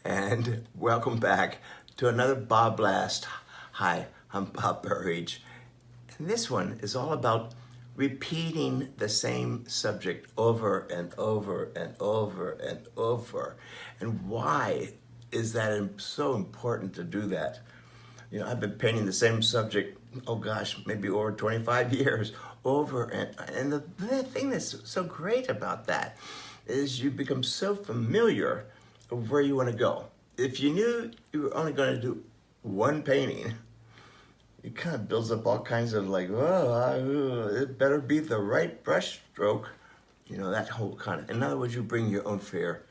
and welcome back to another BobBlast. Hi, I'm Bob Burridge, and this one is all about repeating the same subject over and over and over and over. And why is that so important to do that? You know, I've been painting the same subject, oh gosh, maybe over 25 years, over and the thing that's so great about that is you become so familiar of where you want to go. If you knew you were only going to do one painting, it kind of builds up all kinds of like, it better be the right brush stroke. You know, that whole kind of, in other words, you bring your own fear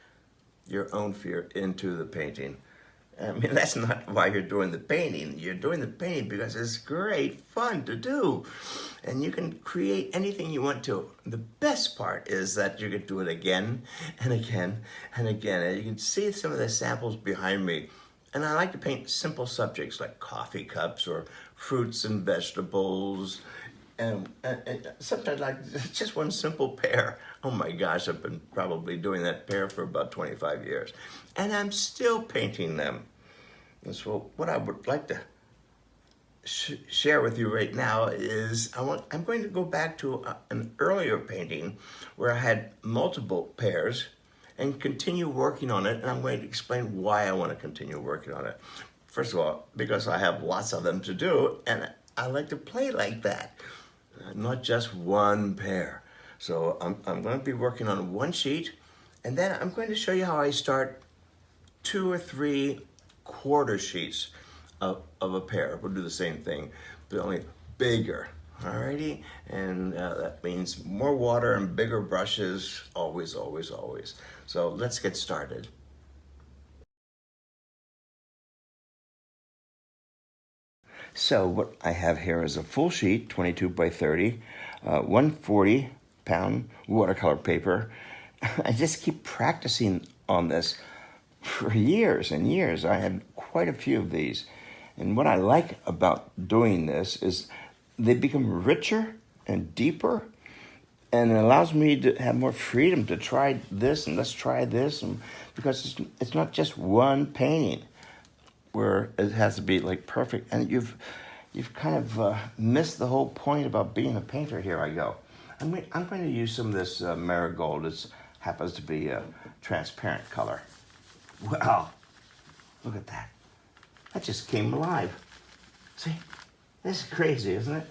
into the painting. I mean, that's not why you're doing the painting. You're doing the painting because it's great fun to do. And you can create anything you want to. The best part is that you can do it again and again and again. And you can see some of the samples behind me. And I like to paint simple subjects like coffee cups or fruits and vegetables. And sometimes like just one simple pear. Oh my gosh, I've been probably doing that pear for about 25 years. And I'm still painting them. And so what I would like to share with you right now is I'm going to go back to an earlier painting where I had multiple pears and continue working on it. And I'm going to explain why I want to continue working on it. First of all, because I have lots of them to do and I like to play like that. Not just one pair. So I'm going to be working on one sheet, and then I'm going to show you how I start 2 or 3 quarter sheets of a pair. We'll do the same thing, but only bigger. Alrighty, and that means more water and bigger brushes, always, always, always. So let's get started. So what I have here is a full sheet, 22 by 30, 140-pound watercolor paper. I just keep practicing on this for years and years. I had quite a few of these. And what I like about doing this is they become richer and deeper, and it allows me to have more freedom to try this and let's try this, and because it's not just one painting where it has to be like perfect, and you've kind of missed the whole point about being a painter. Here I go. I'm going to use some of this marigold. It happens to be a transparent color. Wow, look at that. That just came alive. See, this is crazy, isn't it?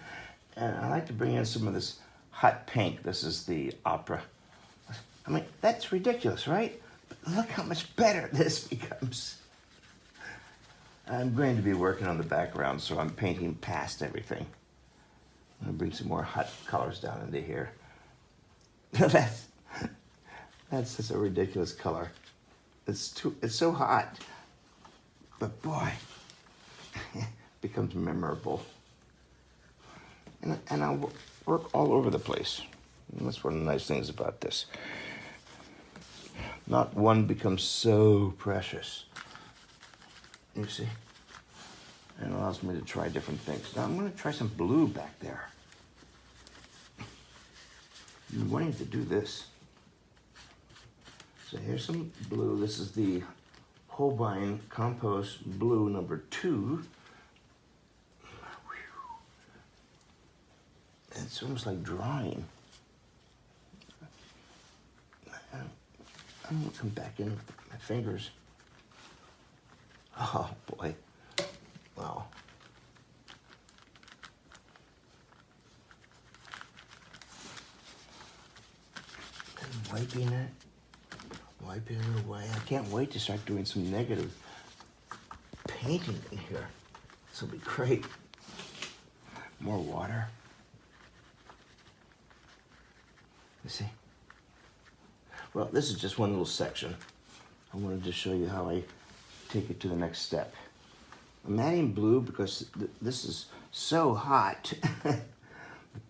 And I like to bring in some of this hot pink. This is the opera. I mean, that's ridiculous, right? But look how much better this becomes. I'm going to be working on the background, so I'm painting past everything. I'm going to bring some more hot colors down into here. That's just a ridiculous color. It's so hot, but boy, it becomes memorable. And I'll work all over the place. And that's one of the nice things about this. Not one becomes so precious. You see? And it allows me to try different things. Now I'm going to try some blue back there. I've been wanting to do this. So here's some blue. This is the Holbein Compost Blue number 2. It's almost like drawing. I'm going to come back in with my fingers. Oh boy, wow. And wiping it away. I can't wait to start doing some negative painting in here. This will be great. More water. You see? Well, this is just one little section. I wanted to show you how I take it to the next step. I'm adding blue because this is so hot. The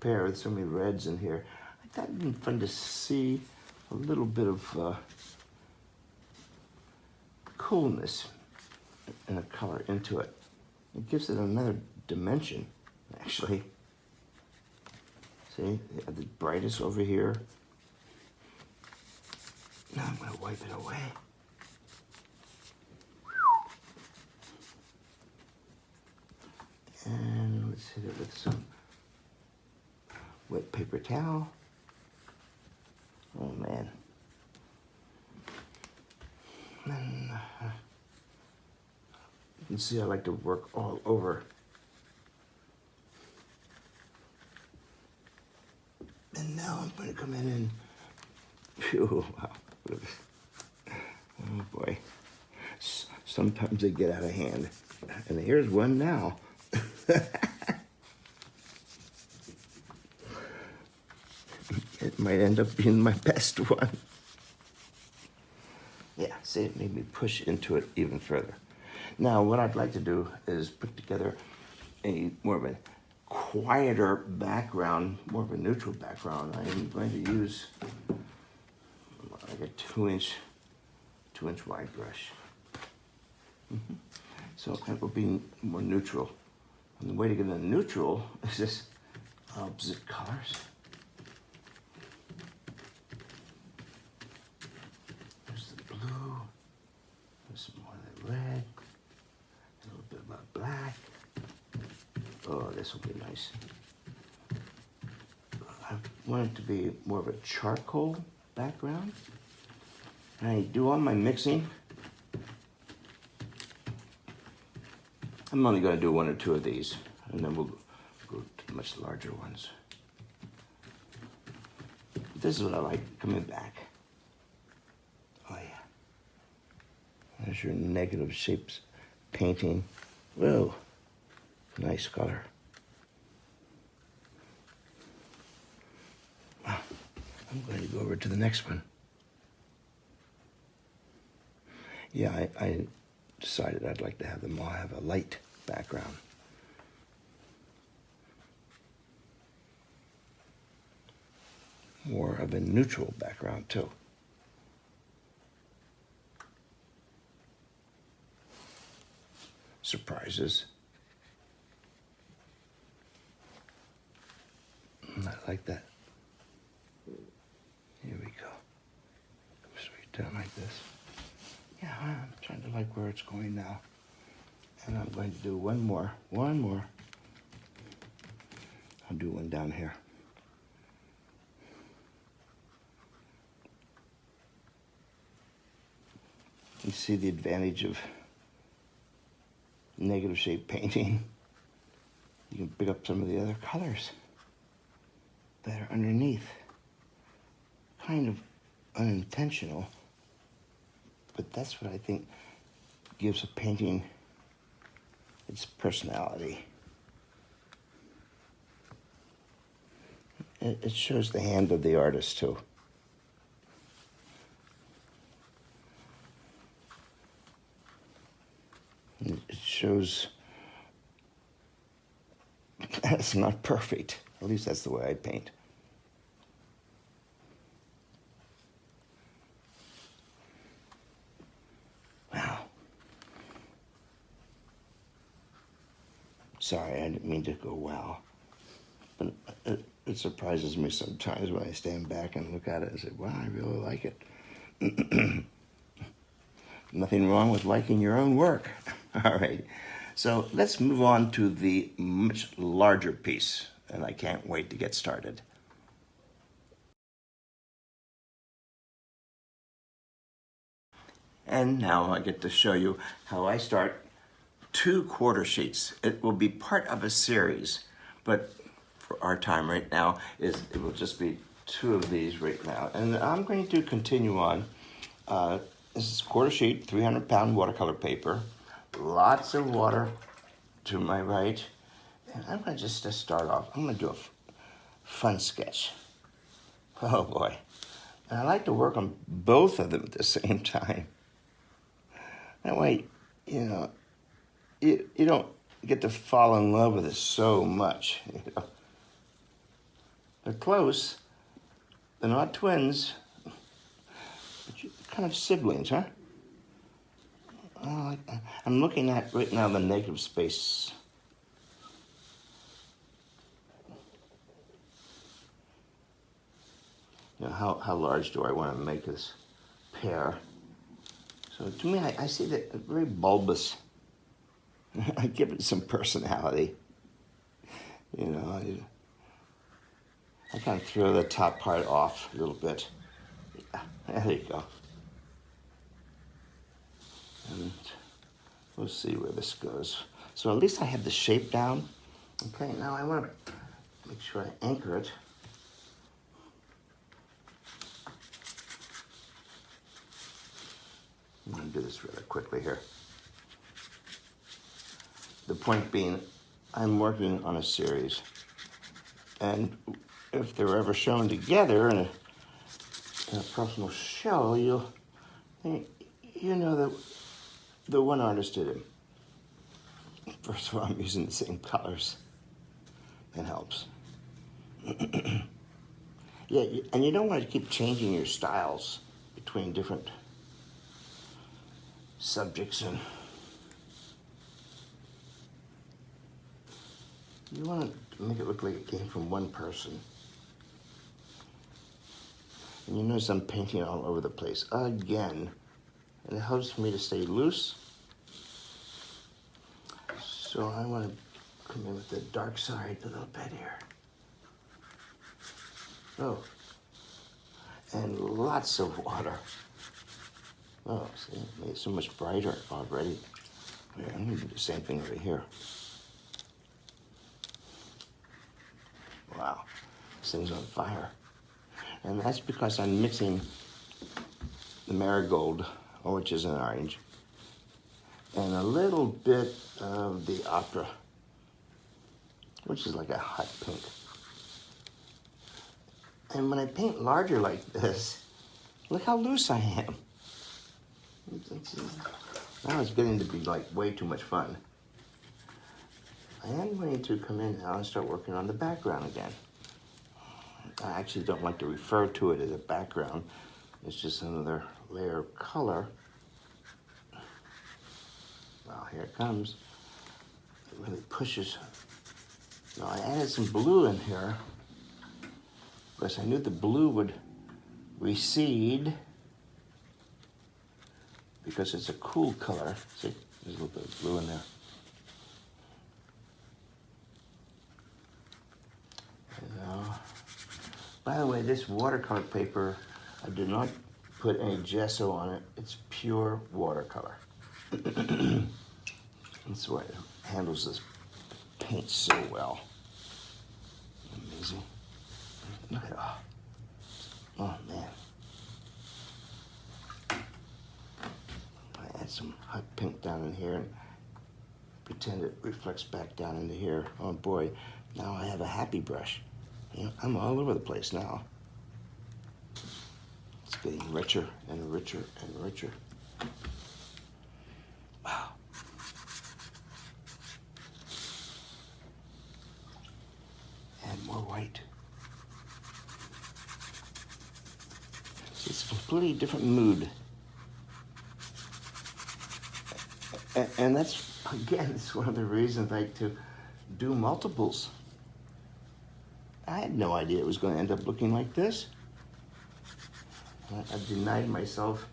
pear with so many reds in here. I thought it'd be fun to see a little bit of coolness and a color into it. It gives it another dimension, actually. See, the brightest over here. Now I'm going to wipe it away. let's hit it with some wet paper towel. Oh man. And you can see I like to work all over. And now I'm going to come in and, phew, wow. Oh boy. Sometimes they get out of hand. And here's one now. It might end up being my best one. Yeah, see, it made me push into it even further. Now, what I'd like to do is put together a more of a quieter background, more of a neutral background. I'm going to use like a 2-inch wide brush. So that will be more neutral. And the way to get into neutral is just opposite colors. There's the blue, there's some more of the red, a little bit of black. Oh, this will be nice. I want it to be more of a charcoal background. And I do all my mixing. I'm only going to do 1 or 2 of these, and then we'll go to the much larger ones. This is what I like, coming back. Oh yeah. There's your negative shapes painting. Whoa, nice color. I'm going to go over to the next one. Yeah, I decided I'd like to have them all have a light background. More of a neutral background too. Surprises. I like that. Here we go. Go straight down like this. Yeah, I'm trying to like where it's going now. And I'm going to do one more. I'll do one down here. You see the advantage of negative shape painting. You can pick up some of the other colors that are underneath. Kind of unintentional, but that's what I think gives a painting its personality. It shows the hand of the artist too. It shows it's not perfect. At least that's the way I paint. Wow. Sorry, I didn't mean to go wow. But it surprises me sometimes when I stand back and look at it and say, wow, I really like it. Nothing wrong with liking your own work. All right, so let's move on to the much larger piece, and I can't wait to get started. And now I get to show you how I start 2 quarter sheets. It will be part of a series, but for our time right now, it will just be 2 of these right now. And I'm going to continue on. This is quarter sheet, 300-pound watercolor paper. Lots of water to my right. And I'm going to just start off. I'm going to do a fun sketch. Oh boy. And I like to work on both of them at the same time. That way, you know, you don't get to fall in love with it so much. You know? They're close. They're not twins. But kind of siblings, huh? I'm looking at right now the negative space. You know, how large do I want to make this pair? So to me, I see that very bulbous. I give it some personality. You know, I kind of throw the top part off a little bit. Yeah, there you go. And we'll see where this goes. So at least I have the shape down. Okay, now I want to make sure I anchor it. I'm going to do this really quickly here. The point being, I'm working on a series. And if they're ever shown together in a professional show, you know that the one artist did it. First of all, I'm using the same colors. That helps. Yeah, and you don't want to keep changing your styles between different subjects, and you want to make it look like it came from one person. And you notice I'm painting all over the place again, and it helps me to stay loose. So I want to come in with the dark side a little bit here. Oh, and lots of water. Oh, see, it made it so much brighter already. Yeah, I'm gonna do the same thing over here. Wow, this thing's on fire. And that's because I'm mixing the marigold, which is an orange, and a little bit of the opera, which is like a hot pink. And when I paint larger like this, look how loose I am. Now it's getting to be like way too much fun. I am going to come in now and start working on the background again. I actually don't like to refer to it as a background. It's just another layer of color. Well, here it comes. It really pushes. Now I added some blue in here because I knew the blue would recede because it's a cool color. See, there's a little bit of blue in there. By the way, this watercolor paper, I did not put any gesso on it. It's pure watercolor. That's why it handles this paint so well. Amazing. Look at it. Oh man. I add some hot pink down in here and pretend it reflects back down into here. Oh boy, now I have a happy brush. You know, I'm all over the place now. It's getting richer and richer and richer. Wow. Add more white. See, it's a completely different mood. And that's, again, it's one of the reasons I like to do multiples. I had no idea it was going to end up looking like this. I've denied myself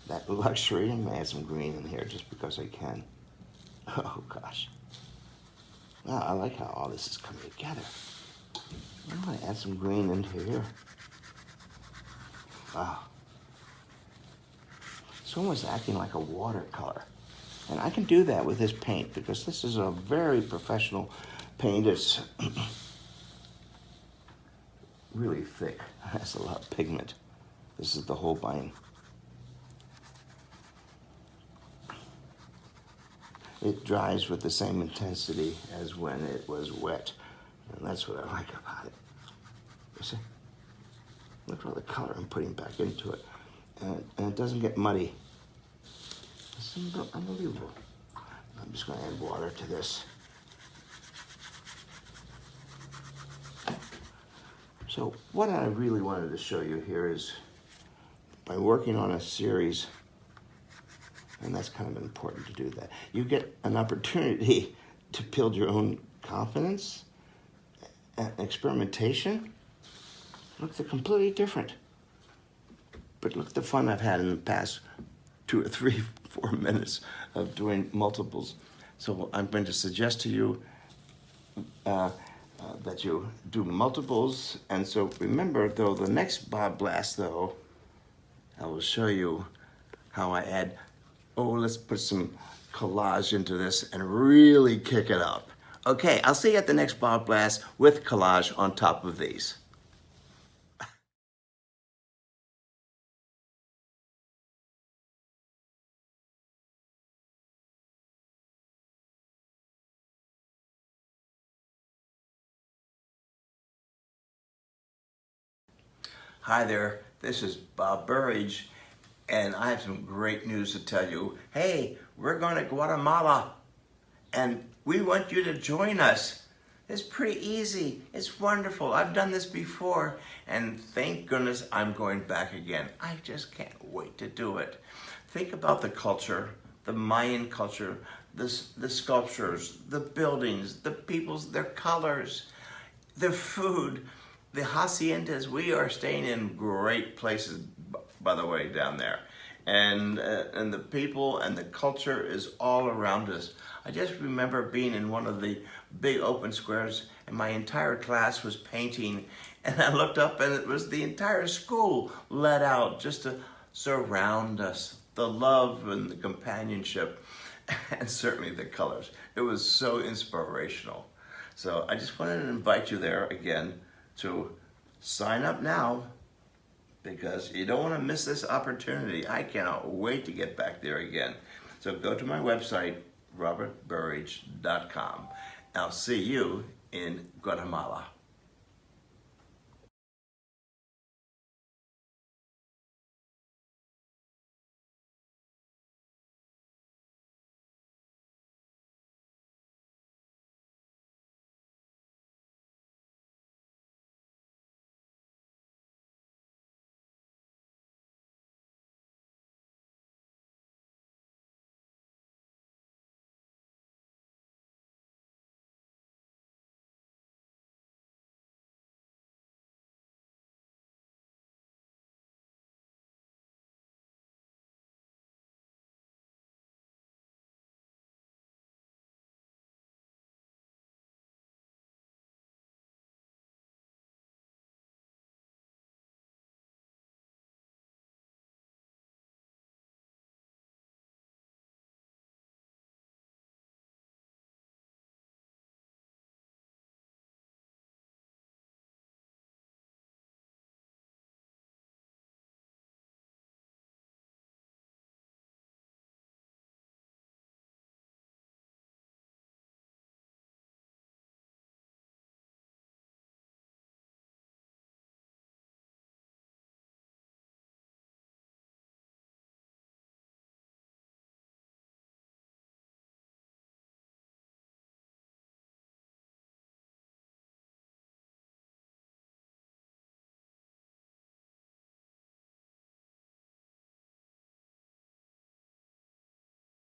that luxury. I'm going to add some green in here just because I can. Oh, gosh. Wow, I like how all this is coming together. I'm going to add some green into here. Wow. It's almost acting like a watercolor. And I can do that with this paint because this is a very professional paint. It's really thick. It has a lot of pigment. This is the Holbein. It dries with the same intensity as when it was wet. And that's what I like about it. You see? Look at all the color I'm putting back into it. And it doesn't get muddy. It's unbelievable. I'm just going to add water to this. So what I really wanted to show you here is by working on a series, and that's kind of important to do that, you get an opportunity to build your own confidence and experimentation. Look, they're completely different. But look at the fun I've had in the past 2 or 3, 4 minutes of doing multiples. So I'm going to suggest to you that you do multiples. And so remember, though, the next BobBlast, though, I will show you how I add, let's put some collage into this and really kick it up. Okay, I'll see you at the next BobBlast with collage on top of these. Hi there, this is Bob Burridge, and I have some great news to tell you. Hey, we're going to Guatemala, and we want you to join us. It's pretty easy. It's wonderful. I've done this before, and thank goodness I'm going back again. I just can't wait to do it. Think about the culture, the Mayan culture, the sculptures, the buildings, the peoples, their colors, their food, the haciendas. We are staying in great places, by the way, down there. And the people and the culture is all around us. I just remember being in one of the big open squares and my entire class was painting, and I looked up and it was the entire school let out just to surround us. The love and the companionship and certainly the colors. It was so inspirational. So I just wanted to invite you there again to sign up now, because you don't want to miss this opportunity. I cannot wait to get back there again. So go to my website, robertburridge.com. I'll see you in Guatemala.